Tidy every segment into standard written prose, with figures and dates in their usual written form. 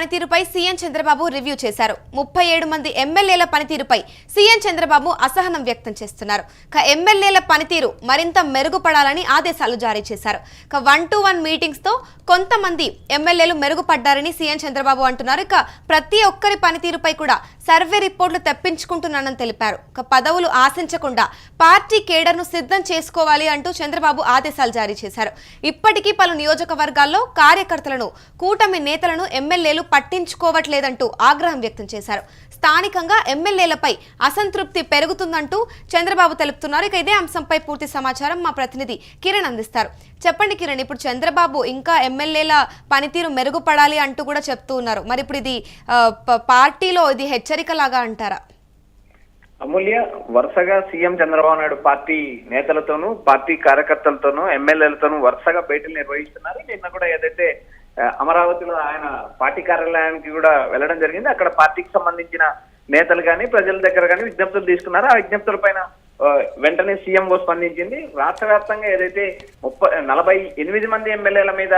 పనితీరుపై CM Chandrababu review చేశారు. 37 మంది ఎమ్మెల్యేల పనితీరుపై సీఎం చంద్రబాబు అసహనం వ్యక్తం చేస్తున్నారు. ఎమ్మెల్యేల పనితీరు మరింత మెరుగుపడాలని ఆదేశాలు జారీ చేశారు. 1-to-1 మీటింగ్స్ తో కొంతమంది ఎమ్మెల్యేలు మెరుగుపడ్డారని సీఎం చంద్రబాబు అంటున్నారు. ప్రతి ఒక్కరి పనితీరుపై కూడా సర్వే రిపోర్టులు తెప్పించుకుంటున్నానని తెలిపారు. పదవులు ఆశించకుండా పార్టీ కేడర్ను సిద్ధం చేసుకోవాలి అంటూ చంద్రబాబు ఆదేశాలు జారీ చేశారు. ఇప్పటికీ పలు నియోజకవర్గాల్లో కార్యకర్తలను, కూటమి నేతలను ఎమ్మెల్యేలు పట్టించుకోవట్లేదంటూ ఆగ్రహం వ్యక్తం చేశారు. స్థానికంగా ఎమ్మెల్యేలపై అసంతృప్తి పెరుగుతుందంటూ చంద్రబాబు తెలుపుతున్నారు. ఇదే అంశంపై పూర్తి సమాచారం మా ప్రతినిధి కిరణ్ అందిస్తారు. చెప్పండి కిరణ్, ఇప్పుడు చంద్రబాబు ఇంకా ఎమ్మెల్యేల పనితీరు మెరుగుపడాలి అంటూ కూడా చెప్తూ ఉన్నారు. మరి ఇప్పుడు ఇది పార్టీలో ఇది హెచ్చరిక లాగా అంటారా? అమూల్య, వరుసగా సీఎం చంద్రబాబు నాయుడు పార్టీ నేతలతోనూ, పార్టీ కార్యకర్తలతోనూ, ఎమ్మెల్యేలతోనూ వరుసగా భేటీలు నిర్వహిస్తున్నారు. నిన్న కూడా ఏదైతే అమరావతిలో ఆయన పార్టీ కార్యాలయానికి కూడా వెళ్ళడం జరిగింది. అక్కడ పార్టీకి సంబంధించిన నేతలు కానీ, ప్రజల దగ్గర కానీ విజ్ఞప్తులు తీసుకున్నారు. ఆ విజ్ఞప్తుల పైన వెంటనే సీఎంఓ స్పందించింది. రాష్ట్ర వ్యాప్తంగా ఏదైతే 48 మంది ఎమ్మెల్యేల మీద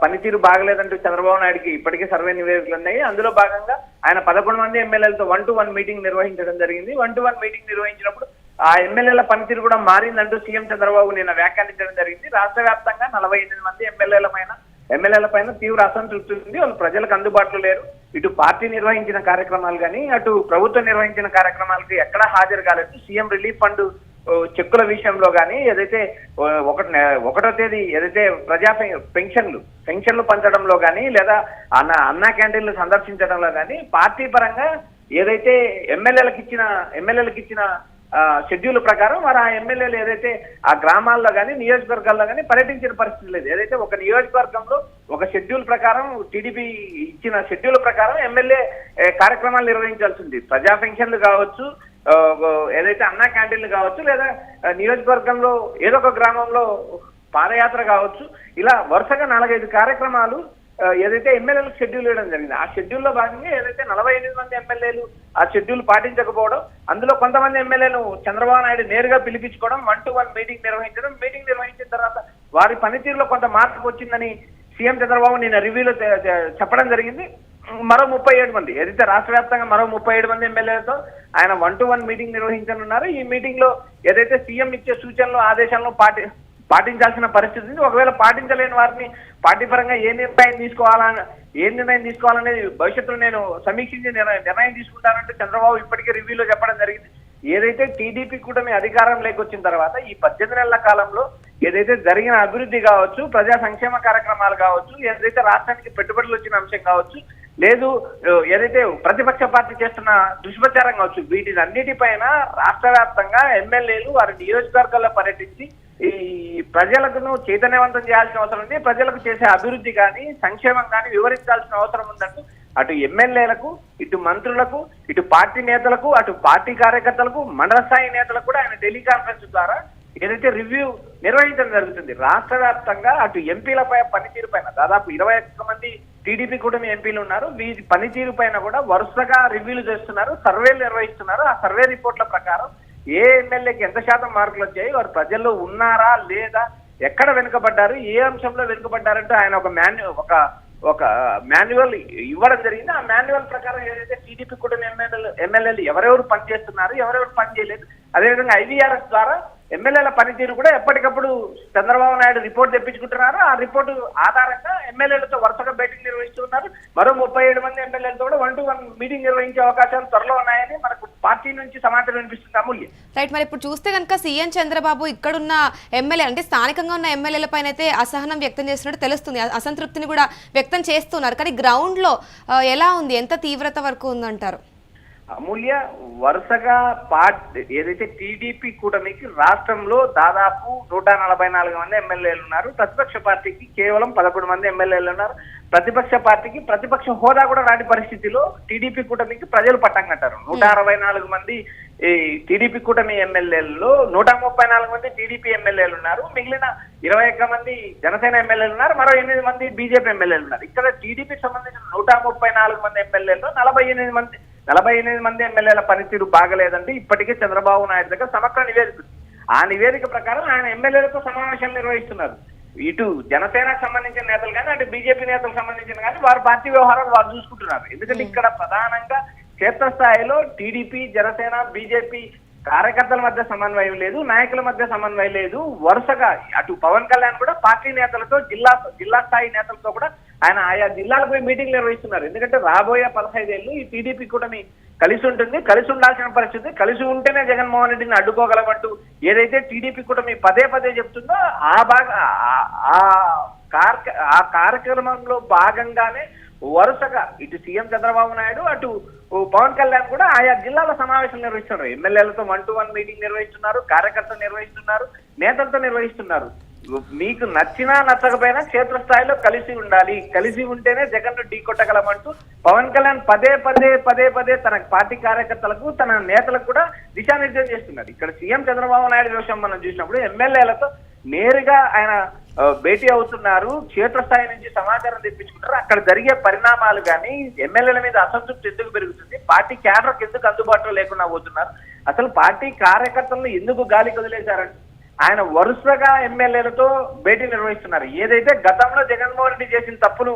పనితీరు బాగలేదంటూ చంద్రబాబు నాయుడుకి ఇప్పటికే సర్వే నివేదికలు ఉన్నాయి. అందులో భాగంగా ఆయన 11 మంది ఎమ్మెల్యేలతో 1-to-1 మీటింగ్ నిర్వహించడం జరిగింది. 1-to-1 మీటింగ్ నిర్వహించినప్పుడు ఆ ఎమ్మెల్యేల పనితీరు కూడా మారిందంటూ సీఎం చంద్రబాబు నిన్న వ్యాఖ్యానించడం జరిగింది. రాష్ట్ర వ్యాప్తంగా 48 మంది ఎమ్మెల్యేల పైన తీవ్ర అసంతృప్తి ఉంది. వాళ్ళు ప్రజలకు అందుబాటులో లేరు. ఇటు పార్టీ నిర్వహించిన కార్యక్రమాలు కానీ, అటు ప్రభుత్వం నిర్వహించిన కార్యక్రమాలకి ఎక్కడా హాజరు కాలేదు. సీఎం రిలీఫ్ ఫండ్ చెక్కుల విషయంలో కానీ, ఏదైతే 1వ తేదీ ఏదైతే ప్రజా పెన్షన్లు పంచడంలో కానీ, లేదా అన్నా క్యాంటీన్లు సందర్శించడంలో కానీ, పార్టీ పరంగా ఏదైతే ఎమ్మెల్యేలకు ఇచ్చిన షెడ్యూల్ ప్రకారం వారు ఆ ఎమ్మెల్యేలు ఏదైతే ఆ గ్రామాల్లో కానీ, నియోజకవర్గాల్లో కానీ పర్యటించిన పరిస్థితి లేదు. ఏదైతే ఒక నియోజకవర్గంలో ఒక షెడ్యూల్ ప్రకారం, టీడీపీ ఇచ్చిన షెడ్యూల్ ప్రకారం ఎమ్మెల్యే కార్యక్రమాలు నిర్వహించాల్సింది. ప్రజా పెన్షన్లు కావచ్చు, ఏదైతే అన్నా క్యాంటీన్లు కావచ్చు, లేదా నియోజకవర్గంలో ఏదో ఒక గ్రామంలో పాదయాత్ర కావచ్చు, ఇలా వరుసగా 4-5 కార్యక్రమాలు ఏదైతే ఎమ్మెల్యేలకు షెడ్యూల్ ఇవ్వడం జరిగింది. ఆ షెడ్యూల్లో భాగంగా ఏదైతే 48 మంది ఎమ్మెల్యేలు ఆ షెడ్యూల్ పాటించకపోవడం, అందులో కొంతమంది ఎమ్మెల్యేలు చంద్రబాబు నాయుడు నేరుగా పిలిపించుకోవడం, 1-to-1 మీటింగ్ నిర్వహించిన తర్వాత వారి పనితీరులో కొంత మార్పు వచ్చిందని సీఎం చంద్రబాబు నిన్న రివ్యూలో చెప్పడం జరిగింది. మరో 37 మంది ఏదైతే రాష్ట్ర వ్యాప్తంగా మరో 37 మంది ఎమ్మెల్యేలతో ఆయన 1-to-1 మీటింగ్ నిర్వహించనున్నారు. ఈ మీటింగ్ లో ఏదైతే సీఎం ఇచ్చే సూచనలు, ఆదేశాలను పాటించాల్సిన పరిస్థితి ఉంది. ఒకవేళ పాటించలేని వారిని పార్టీ పరంగా ఏ నిర్ణయం తీసుకోవాలనేది భవిష్యత్తులో నేను సమీక్షించి నిర్ణయం తీసుకుంటానంటే చంద్రబాబు ఇప్పటికే రివ్యూలో చెప్పడం జరిగింది. ఏదైతే టీడీపీ కూటమి అధికారం లేకొచ్చిన తర్వాత ఈ 18 నెలల కాలంలో ఏదైతే జరిగిన అభివృద్ధి కావచ్చు, ప్రజా సంక్షేమ కార్యక్రమాలు కావచ్చు, ఏదైతే రాష్ట్రానికి పెట్టుబడులు వచ్చిన అంశం కావచ్చు, లేదు ఏదైతే ప్రతిపక్ష పార్టీ చేస్తున్న దుష్ప్రచారం కావచ్చు, వీటిని అన్నిటిపైన రాష్ట్ర వ్యాప్తంగా ఎమ్మెల్యేలు వారి నియోజకవర్గాల్లో పర్యటించి ఈ ప్రజలకు చైతన్యవంతం చేయాల్సిన అవసరం ఉంది. ప్రజలకు చేసే అభివృద్ధి కానీ, సంక్షేమం కానీ వివరించాల్సిన అవసరం ఉందంటూ అటు ఎమ్మెల్యేలకు, ఇటు మంత్రులకు, ఇటు పార్టీ నేతలకు, అటు పార్టీ కార్యకర్తలకు, మండల స్థాయి నేతలకు కూడా ఆయన టెలికాన్ఫరెన్స్ ద్వారా ఏదైతే రివ్యూ నిర్వహించడం జరుగుతుంది. రాష్ట్ర వ్యాప్తంగా అటు ఎంపీలపై పనితీరు పైన దాదాపు 21 మంది టీడీపీ కూటమి ఎంపీలు ఉన్నారు. వీరి పనితీరు పైన కూడా వరుసగా రివ్యూలు చేస్తున్నారు, సర్వేలు నిర్వహిస్తున్నారు. ఆ సర్వే రిపోర్ట్ల ప్రకారం ఏ ఎమ్మెల్యేకి ఎంత శాతం మార్కులు వచ్చాయి, వారు ప్రజల్లో ఉన్నారా లేదా, ఎక్కడ వెనుకబడ్డారు, ఏ అంశంలో వెనుకబడ్డారంటే ఆయన ఒక మాన్యువల్ ఇవ్వడం జరిగింది. ఆ మాన్యువల్ ప్రకారం ఏదైతే టీడీపీ కూటమి ఎమ్మెల్యేలు ఎవరెవరు పనిచేస్తున్నారు, ఎవరెవరు పని చేయలేదు, అదేవిధంగా IVRS ద్వారా ఎమ్మెల్యేల పనితీరు కూడా ఎప్పటికప్పుడు చంద్రబాబు నాయుడు రిపోర్ట్ తెప్పించుకుంటున్నారు. ఆ రిపోర్టు ఆధారంగా ఎమ్మెల్యేలతో వరుసగా భేటీలు నిర్వహిస్తున్నారు. మరో 37 మంది ఎమ్మెల్యేలతో కూడా 1-to-1 మీటింగ్ నిర్వహించే అవకాశాలు త్వరలో ఉన్నాయని మనకు పార్టీ నుంచి సమాచారం వినిపిస్తుంది. అమూల్య, రైట్. మరి ఇప్పుడు చూస్తే కనుక సీఎం చంద్రబాబు ఇక్కడున్న ఎమ్మెల్యే అంటే స్థానికంగా ఉన్న ఎమ్మెల్యేల పైన అయితే అసహనం వ్యక్తం చేస్తున్నట్టు తెలుస్తుంది, అసంతృప్తిని కూడా వ్యక్తం చేస్తున్నారు. కానీ గ్రౌండ్ లో ఎలా ఉంది, ఎంత తీవ్రత వరకు ఉందంటారు? అమూల్య, వరుసగా ఏదైతే టీడీపీ కూటమికి రాష్ట్రంలో దాదాపు 144 మంది ఎమ్మెల్యేలు ఉన్నారు. ప్రతిపక్ష పార్టీకి కేవలం 11 మంది ఎమ్మెల్యేలు ఉన్నారు. ప్రతిపక్ష పార్టీకి ప్రతిపక్ష హోదా కూడా రాని పరిస్థితిలో టీడీపీ కూటమికి ప్రజలు పట్టం కట్టారు. 164 మంది ఈ టీడీపీ కూటమి ఎమ్మెల్యేలలో 134 మంది టీడీపీ ఎమ్మెల్యేలు ఉన్నారు. మిగిలిన 21 మంది జనసేన ఎమ్మెల్యేలు ఉన్నారు. మరో 8 మంది బీజేపీ ఎమ్మెల్యేలు ఉన్నారు. ఇక్కడ టీడీపీకి సంబంధించిన 134 మంది ఎమ్మెల్యేల్లో 48 మంది ఎమ్మెల్యేల పనితీరు బాగలేదంటే ఇప్పటికే చంద్రబాబు నాయుడు దగ్గర సమగ్ర నివేదిక. ఆ నివేదిక ప్రకారం ఆయన ఎమ్మెల్యేలతో సమావేశాలు నిర్వహిస్తున్నారు. ఇటు జనసేనకు సంబంధించిన నేతలు కానీ అటు బీజేపీ నేతలకు సంబంధించిన కానీ వారి పార్టీ వ్యవహారాలు వారు చూసుకుంటున్నారు. ఎందుకంటే ఇక్కడ ప్రధానంగా క్షేత్రస్థాయిలో టీడీపీ, జనసేన, బీజేపీ కార్యకర్తల మధ్య సమన్వయం లేదు, నాయకుల మధ్య సమన్వయం లేదు. వరుసగా అటు పవన్ కళ్యాణ్ కూడా పార్టీ నేతలతో జిల్లా స్థాయి నేతలతో కూడా ఆయన ఆయా జిల్లాలకు పోయి మీటింగ్లు నిర్వహిస్తున్నారు. ఎందుకంటే రాబోయే 15 ఏళ్ళు ఈ టీడీపీ కూటమి కలిసి ఉంటుంది, కలిసి ఉండాల్సిన పరిస్థితి, కలిసి ఉంటేనే జగన్మోహన్ రెడ్డిని అడ్డుకోగలమంటూ ఏదైతే టీడీపీ కూటమి పదే చెప్తుందో ఆ కార్యక్రమంలో భాగంగానే వరుసగా ఇటు సీఎం చంద్రబాబు నాయుడు, అటు పవన్ కళ్యాణ్ కూడా ఆయా జిల్లాల సమావేశం నిర్వహిస్తున్నారు. ఎమ్మెల్యేలతో 1-to-1 మీటింగ్ నిర్వహిస్తున్నారు, కార్యకర్తలు నిర్వహిస్తున్నారు, నేతలతో నిర్వహిస్తున్నారు. మీకు నచ్చినా నచ్చకపోయినా క్షేత్రస్థాయిలో కలిసి ఉండాలి, కలిసి ఉంటేనే జగన్ ఢీ కొట్టగలమంటూ పవన్ కళ్యాణ్ పదే తన పార్టీ కార్యకర్తలకు, తన నేతలకు కూడా దిశానిర్దేశం చేస్తున్నారు. ఇక్కడ సీఎం చంద్రబాబు నాయుడు విషయం మనం చూసినప్పుడు ఎమ్మెల్యేలతో నేరుగా ఆయన భేటీ అవుతున్నారు, క్షేత్రస్థాయి నుంచి సమాచారం తెప్పించుకుంటారు. అక్కడ జరిగే పరిణామాలు కానీ, ఎమ్మెల్యేల మీద అసంతృప్తి ఎందుకు పెరుగుతుంది, పార్టీ క్యాడర్కి ఎందుకు అందుబాటులో లేకుండా పోతున్నారు, అసలు పార్టీ కార్యకర్తలను ఎందుకు గాలి వదిలేశారంటే ఆయన వరుసగా ఎమ్మెల్యేలతో భేటీ నిర్వహిస్తున్నారు. ఏదైతే గతంలో జగన్మోహన్ రెడ్డి చేసిన తప్పును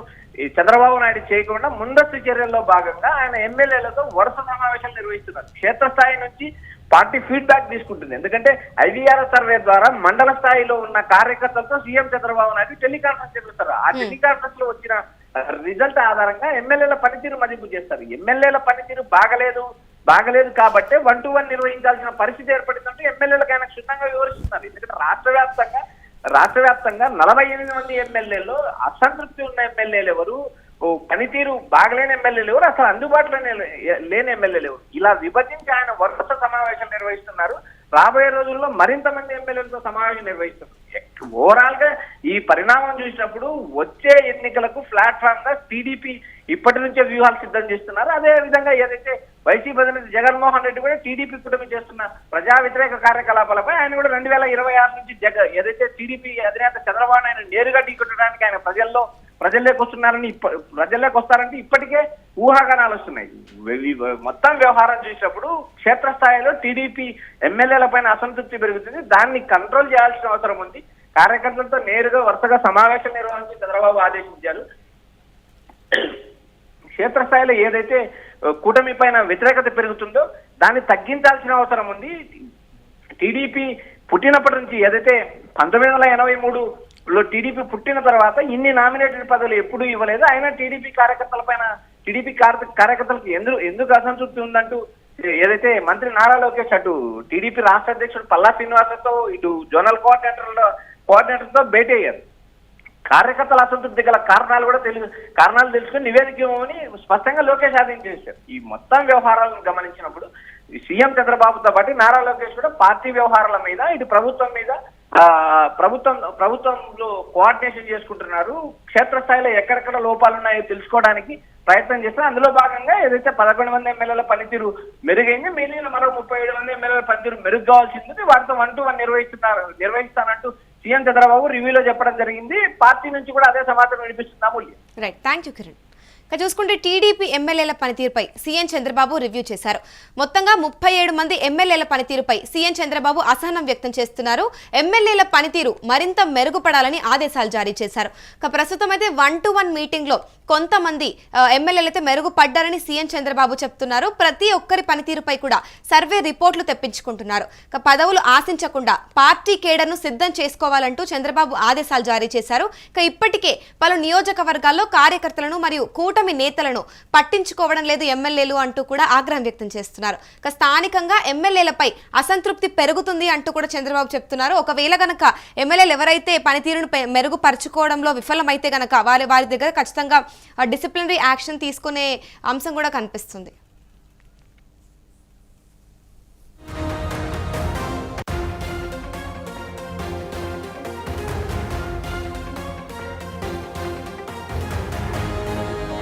చంద్రబాబు నాయుడు చేయకుండా ముందస్తు చర్యల్లో భాగంగా ఆయన ఎమ్మెల్యేలతో వరుస సమావేశాలు నిర్వహిస్తున్నారు. క్షేత్రస్థాయి నుంచి పార్టీ ఫీడ్బ్యాక్ తీసుకుంటుంది. ఎందుకంటే ఐవీఆర్ సర్వే ద్వారా మండల స్థాయిలో ఉన్న కార్యకర్తలతో సీఎం చంద్రబాబు నాయుడు టెలికాన్ఫరెన్స్ చేస్తారు. ఆ టెలికాన్ఫరెన్స్ లో వచ్చిన రిజల్ట్ ఆధారంగా ఎమ్మెల్యేల పనితీరు మదింపు చేస్తారు. ఎమ్మెల్యేల పనితీరు బాగలేదు కాబట్టి 1-to-1 నిర్వహించాల్సిన పరిస్థితి ఏర్పడిందంటే ఎమ్మెల్యేలకు ఆయన క్షుణ్ణంగా వివరిస్తున్నారు. ఎందుకంటే రాష్ట్ర వ్యాప్తంగా 48 మంది ఎమ్మెల్యేలు అసంతృప్తి ఉన్న ఎమ్మెల్యేలు ఎవరు, పనితీరు బాగలేని ఎమ్మెల్యేలు ఎవరు, అసలు అందుబాటులో లేని ఎమ్మెల్యేలు ఎవరు, ఇలా విభజించి ఆయన వరుస సమావేశాలు నిర్వహిస్తున్నారు. రాబోయే రోజుల్లో మరింత మంది ఎమ్మెల్యేలతో సమావేశం నిర్వహిస్తున్నారు. ఓవరాల్ గా ఈ పరిణామం చూసినప్పుడు వచ్చే ఎన్నికలకు ప్లాట్ఫామ్ గా టీడీపీ ఇప్పటి నుంచే వ్యూహాలు సిద్ధం చేస్తున్నారు. అదే విధంగా ఏదైతే వైసీపీ అధినేత జగన్మోహన్ రెడ్డి కూడా టీడీపీ కూటమి చేస్తున్న ప్రజా వ్యతిరేక కార్యకలాపాలపై ఆయన కూడా 2026 నుంచి ఏదైతే టీడీపీ అధినేత చంద్రబాబు నాయుడు నేరుగా ఢీకొట్టడానికి ఆయన ప్రజల్లోకి వస్తారంటే ఇప్పటికే ఊహాగానాలు వస్తున్నాయి. మొత్తం వ్యవహారం చూసినప్పుడు క్షేత్రస్థాయిలో టీడీపీ ఎమ్మెల్యేల పైన అసంతృప్తి పెరుగుతుంది. దాన్ని కంట్రోల్ చేయాల్సిన అవసరం ఉంది. కార్యకర్తలతో నేరుగా వరుసగా సమావేశం నిర్వహించి చంద్రబాబు ఆదేశించారు. క్షేత్రస్థాయిలో ఏదైతే కూటమి పైన వ్యతిరేకత పెరుగుతుందో దాన్ని తగ్గించాల్సిన అవసరం ఉంది. టీడీపీ పుట్టినప్పటి నుంచి ఏదైతే 1983లో టీడీపీ పుట్టిన తర్వాత ఇన్ని నామినేటెడ్ పదవులు ఎప్పుడూ ఇవ్వలేదు. అయినా టీడీపీ కార్యకర్తలకు ఎందుకు అసంతృప్తి ఉందంటూ ఏదైతే మంత్రి నారా లోకేష్ అటు టీడీపీ రాష్ట్ర అధ్యక్షుడు పల్లా శ్రీనివాసతో ఇటు జోనల్ కోఆర్డినేటర్తో భేటీ అయ్యారు. కార్యకర్తల అసంతృప్తి గల కారణాలు తెలుసుకుని నివేదిక ఇవ్వమని స్పష్టంగా లోకేష్ ఆదేశించారు. ఈ మొత్తం వ్యవహారాలను గమనించినప్పుడు సీఎం చంద్రబాబుతో పాటు నారా లోకేష్ కూడా పార్టీ వ్యవహారాల మీద, ఇటు ప్రభుత్వంలో కోఆర్డినేషన్ చేసుకుంటున్నారు. క్షేత్రస్థాయిలో ఎక్కడెక్కడ లోపాలు ఉన్నాయో తెలుసుకోవడానికి ప్రయత్నం చేస్తారు. అందులో భాగంగా ఏదైతే 11 మంది ఎమ్మెల్యేల పనితీరు మెరుగైంది, మిగిలిన మరో 37 మంది ఎమ్మెల్యేల పనితీరు మెరుగు కావాల్సింది. వాటితో 1-to-1 నిర్వహిస్తానంటూ సీఎం చంద్రబాబు రివ్యూలో చెప్పడం జరిగింది. పార్టీ నుంచి కూడా అదే సమాచారం వినిపిస్తుంది. Amulya. Right, thank you Kiran. చూసుకుంటే టీడీపీ ఎమ్మెల్యేల పనితీరుపై సీఎం చంద్రబాబు రివ్యూ చేశారు. మొత్తంగా 37 మంది ఎమ్మెల్యేల పనితీరుపై సీఎం చంద్రబాబు అసహనం వ్యక్తం చేస్తున్నారు. ఎమ్మెల్యేల పనితీరు మరింత మెరుగుపడాలని ఆదేశాలు జారీ చేశారు. ప్రస్తుతం అయితే 1-to-1 మీటింగ్ లో కొంతమంది ఎమ్మెల్యేలైతే మెరుగుపడ్డారని సీఎం చంద్రబాబు చెప్తున్నారు. ప్రతి ఒక్కరి పనితీరుపై కూడా సర్వే రిపోర్టులు తెప్పించుకుంటున్నారు. పదవులు ఆశించకుండా పార్టీ కేడర్ను సిద్ధం చేసుకోవాలంటూ చంద్రబాబు ఆదేశాలు జారీ చేశారు. ఇప్పటికే పలు నియోజకవర్గాల్లో కార్యకర్తలను మరియు కూటమి నేతలను పట్టించుకోవడం లేదు ఎమ్మెల్యేలు అంటూ కూడా ఆగ్రహం వ్యక్తం చేస్తున్నారు. స్థానికంగా ఎమ్మెల్యేలపై అసంతృప్తి పెరుగుతుంది అంటూ కూడా చంద్రబాబు చెప్తున్నారు. ఒకవేళ గనక ఎమ్మెల్యేలు ఎవరైతే పనితీరును మెరుగుపరుచుకోవడంలో విఫలమైతే గనక వారి దగ్గర ఖచ్చితంగా డిసిప్లినరీ యాక్షన్ తీసుకునే అంశం కూడా కనిపిస్తుంది.